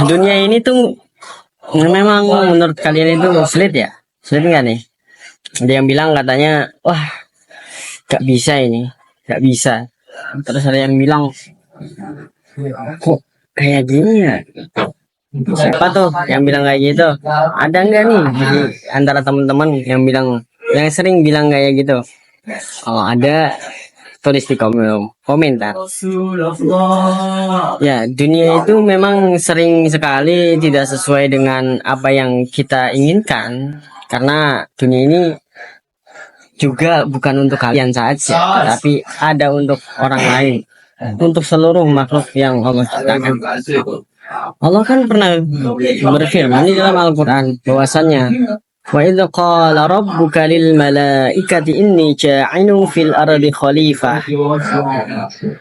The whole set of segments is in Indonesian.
dunia ini tuh memang menurut kalian itu sulit ya? Sulit nggak nih? Ada yang bilang katanya, wah gak bisa ini, gak bisa. Terus ada yang bilang, kok kayak gini ya? Siapa tuh yang bilang kayak gitu? Ada nggak nih di antara teman-teman yang bilang, yang sering bilang kayak gitu? Oh ada, tulis di komentar. Ya, dunia itu memang sering sekali tidak sesuai dengan apa yang kita inginkan. Karena dunia ini juga bukan untuk kalian saja, tapi ada untuk orang lain, untuk seluruh makhluk yang Allah ciptakan. Allah kan pernah berfirman di dalam Al-Quran bahwasannya, wa idza qala rabbuka lil malaikati inni ja'ilun fil ardi khalifah.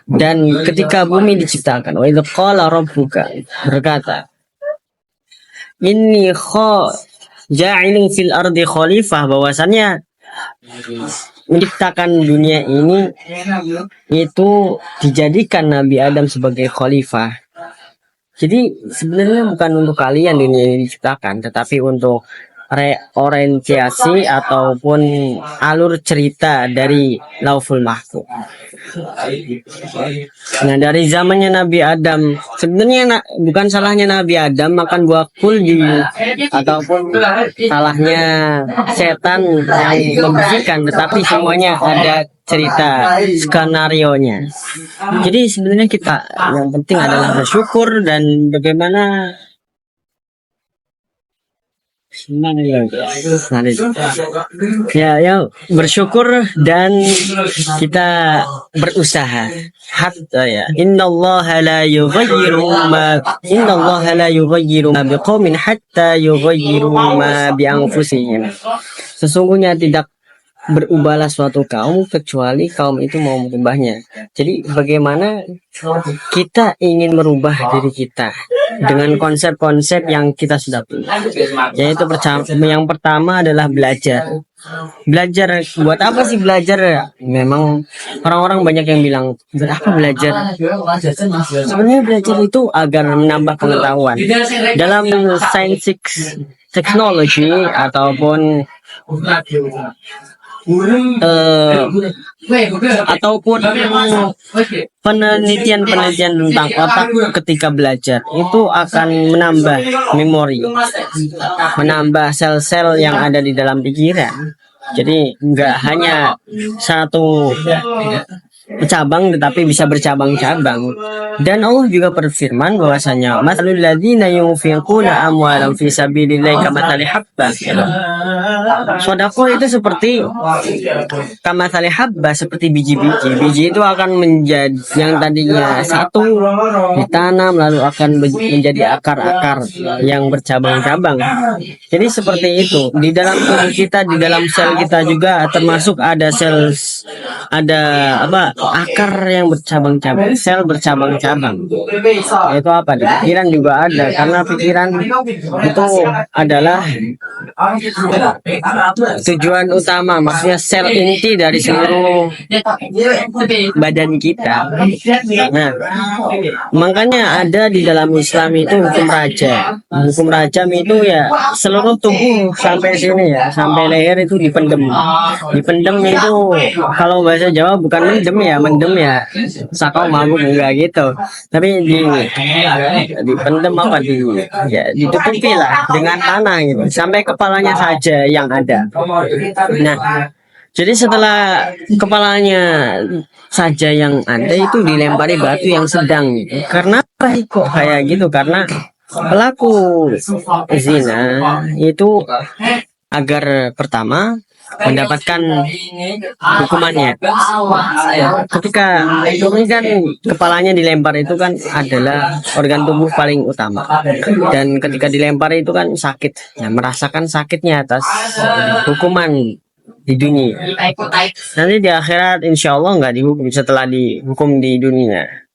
Dan ketika bumi diciptakan, wa idza qala rabbuka, berkata, inni ja'ilun fil ardi khalifah, bahwasannya menciptakan dunia ini itu dijadikan Nabi Adam sebagai khalifah. Jadi sebenarnya bukan untuk kalian dunia ini diciptakan, tetapi untuk reorientasi ataupun alur cerita dari Lauful Mahfuz. Nah, dari zamannya Nabi Adam, sebenarnya bukan salahnya Nabi Adam makan buah kuldi, ataupun salahnya setan yang membisikkan, tetapi semuanya ada cerita skenario-nya. Jadi sebenarnya kita yang penting adalah bersyukur dan bagaimana ya bersyukur dan kita berusaha hatta ya innallaha la yughayyiru ma biqaumin hatta yughayyiru ma bi anfusihim. Sesungguhnya tidak berubahlah suatu kaum kecuali kaum itu mau merubahnya. Jadi bagaimana kita ingin merubah diri kita dengan konsep-konsep yang kita sudah punya, yaitu yang pertama adalah belajar. Belajar buat apa sih belajar? Memang orang-orang banyak yang bilang, buat apa belajar? Sebenarnya belajar itu agar menambah pengetahuan dalam sains teknologi ataupun ataupun penelitian tentang otak ketika belajar itu akan menambah memori, menambah sel-sel yang ada di dalam pikiran. Jadi nggak hanya satu cabang tetapi bisa bercabang-cabang. Dan Allah juga berfirman bahwasanya matsalul ladzina yunfiquna amwalan fi sabilillahi kamatsali habbah. Sedekah itu seperti kamatsali habbah, seperti biji-biji. Biji itu akan menjadi yang tadinya satu ditanam lalu akan menjadi akar-akar yang bercabang-cabang. Jadi seperti itu. Di dalam tubuh kita, di dalam sel kita juga termasuk ada sel, ada akar yang bercabang-cabang, sel bercabang-cabang. Itu apa? Di pikiran juga ada, karena pikiran itu adalah tujuan utama, maksudnya sel inti dari seluruh badan kita. Nah, makanya ada di dalam Islam itu hukum raja. Hukum rajam itu ya seluruh tubuh sampai sini ya, sampai leher itu dipendem. Dipendem itu kalau bahasa Jawa bukan mendem ya sakau mabuk enggak gitu, tapi dipendem apa ya ditutupi lah dengan tanah gitu sampai kepalanya saja yang ada. Nah, jadi setelah kepalanya saja yang ada itu dilempari batu yang sedang gitu. Karena apa kok kayak gitu? Karena pelaku zina itu agar pertama mendapatkan hukumannya. Ketika ini kan kepalanya dilempar itu kan adalah organ tubuh paling utama, dan ketika dilempar itu kan sakit, ya, merasakan sakitnya atas hukuman di dunia. Nanti di akhirat insya Allah nggak dihukum setelah dihukum di dunia.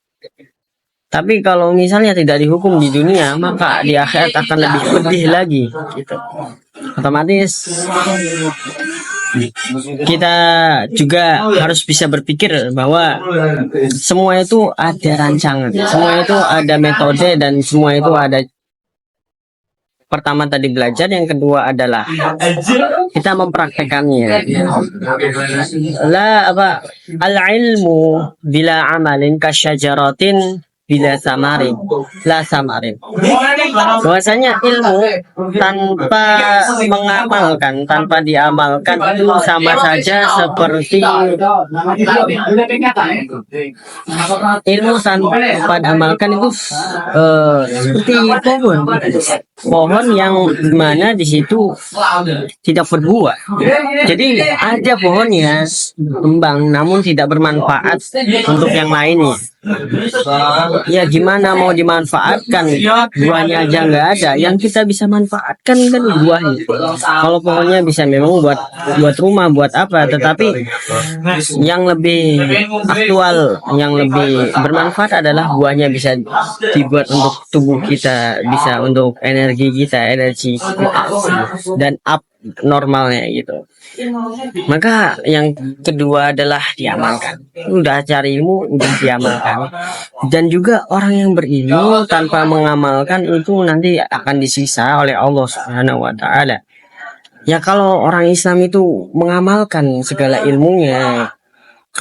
Tapi kalau misalnya tidak dihukum di dunia, maka di akhirat akan lebih pedih lagi gitu. Otomatis kita juga harus bisa berpikir bahwa semua itu ada rancangan, semua itu ada metode, dan semua itu ada pertama tadi belajar, yang kedua adalah kita mempraktekannya. Al ilmu bila amalin kasyajaratin bila samarin la samarin. Bahwasanya ilmu tanpa mengamalkan, tanpa diamalkan itu sama saja seperti ilmu tanpa diamalkan itu seperti pohon yang mana di situ tidak berbuah. Jadi ada pohonnya kembang namun tidak bermanfaat untuk yang lainnya. Ya gimana mau dimanfaatkan, buahnya aja nggak ada. Yang kita bisa manfaatkan kan buahnya. Kalau pohonnya bisa memang buat rumah, buat apa, tetapi yang lebih aktual, yang lebih bermanfaat adalah buahnya bisa dibuat untuk tubuh kita, bisa untuk energi kita dan up normalnya gitu. Maka yang kedua adalah diamalkan. Udah cari ilmu, udah diamalkan. Dan juga orang yang berilmu tanpa mengamalkan itu nanti akan disiksa oleh Allah Subhanahu wa taala. Ya kalau orang Islam itu mengamalkan segala ilmunya,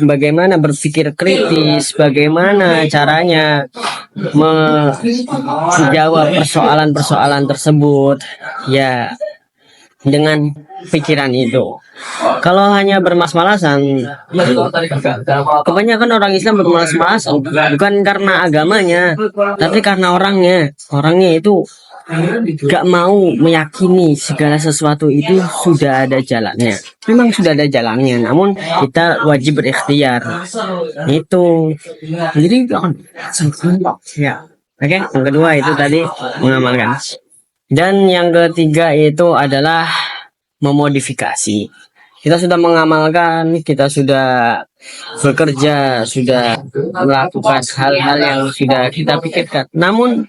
bagaimana berpikir kritis, bagaimana caranya menjawab persoalan-persoalan tersebut, ya dengan pikiran itu. Kalau hanya bermalas-malasan, kebanyakan orang Islam bermalas-malasan bukan karena agamanya, tapi karena orangnya itu gak mau meyakini segala sesuatu itu sudah ada jalannya. Memang sudah ada jalannya, namun kita wajib berikhtiar. Itu. Jadi ya. Oke, yang kedua itu tadi mengamalkan. Dan yang ketiga itu adalah memodifikasi. Kita sudah mengamalkan, kita sudah bekerja, sudah melakukan hal-hal yang sudah kita pikirkan. Namun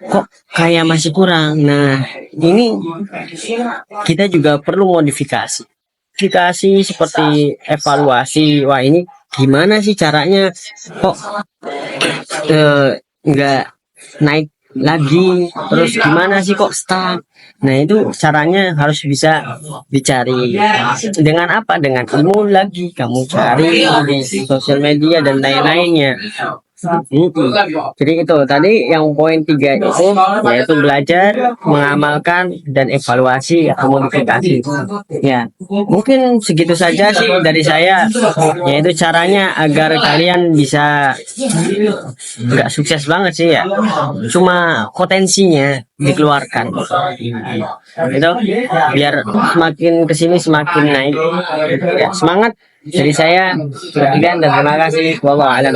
kok kayak masih kurang. Nah, ini kita juga perlu modifikasi. Modifikasi seperti evaluasi. Wah, ini gimana sih caranya kok nggak naik lagi, terus gimana sih kok stuck. Nah itu caranya harus bisa dicari. Dengan apa? Dengan ilmu lagi, kamu cari di sosial media dan lain-lainnya. Jadi itu tadi yang poin 3 itu yaitu belajar, mengamalkan, dan evaluasi atau modifikasi. Ya mungkin segitu saja sih dari saya, yaitu caranya agar kalian bisa nggak sukses banget sih ya, cuma potensinya dikeluarkan itu biar semakin kesini semakin naik ya. Semangat dari saya, sekian dan terima kasih. Wallahualam.